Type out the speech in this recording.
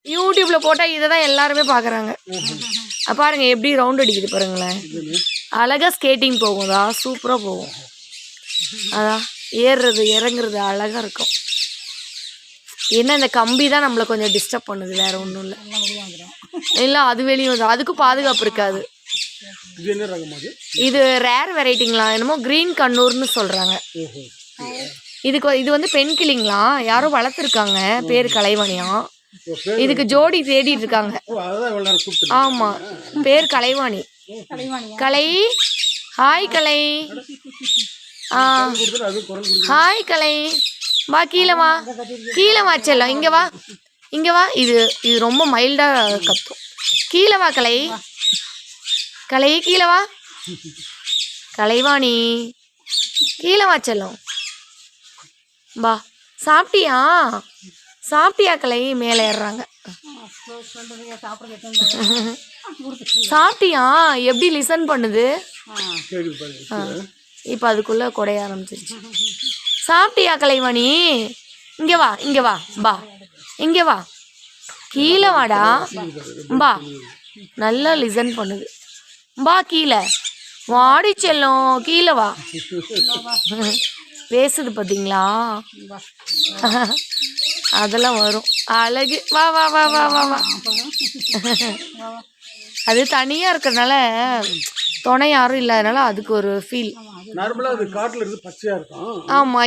யூடியூப்ல போட்டால் இதை தான் எல்லாருமே பார்க்குறாங்க. பாருங்க எப்படி ரவுண்ட் அடிக்குது பாருங்களேன். அழகாக ஸ்கேட்டிங் போகும்தா, சூப்பராக போகும். அதான் ஏறுறது இறங்குறது அழகாக இருக்கும். என்ன இந்த கம்பி தான் நம்மளை கொஞ்சம் டிஸ்டர்ப் பண்ணுது, வேற ஒன்றும் இல்லை. இல்லை அது வெளியே வந்து அதுக்கும் பாதுகாப்பு இருக்காது. இது ரேர் வெரைட்டிங்களா, என்னமோ கிரீன் கண்ணூர்னு சொல்கிறாங்க. இது வந்து பெண் கிளிங்களாம், யாரோ வளர்த்துருக்காங்க, பேர் கலைவாணியாம். இதுக்கு ஜோடி தேடிட்டு இருக்காங்க. ஆமாம், பேர் கலைவாணி. கலை, ஹாய் கலை. ஹாய் கலை, வா கீழே வா, கீழே வா செல்லம், இங்கே வா, இங்கே வா. இது ரொம்ப மைல்டாக கத்தும். கீழே வா கலை, கலை கீழே வா. கலைவாணி கீழே வா செல்லம், வா. சாப்பிட்டியா, சாப்பிட்டியா கலை? மேலே ஏறுறாங்க. சாப்பிட்டியா? எப்படி லிசன் பண்ணுது. இப்போ அதுக்குள்ளே குடைய ஆரம்பிச்சிருச்சு. சாப்பிட்டியா கலைவாணி? இங்கே வா, இங்கே வா, பா, இங்கே வா, கீழே வாடா, பா. நல்லா லிசன் பண்ணுது. பா கீழே வாடி செல்லம், கீழே வா. பேசுது பார்த்தீங்களா? அதெல்லாம் வரும். அழகு. வா வா வா வா வா வா. அது தனியாக இருக்கிறதுனால துணை யாரும் இல்லாதனால அதுக்கு ஒரு ஃபீல். ஆமாம்.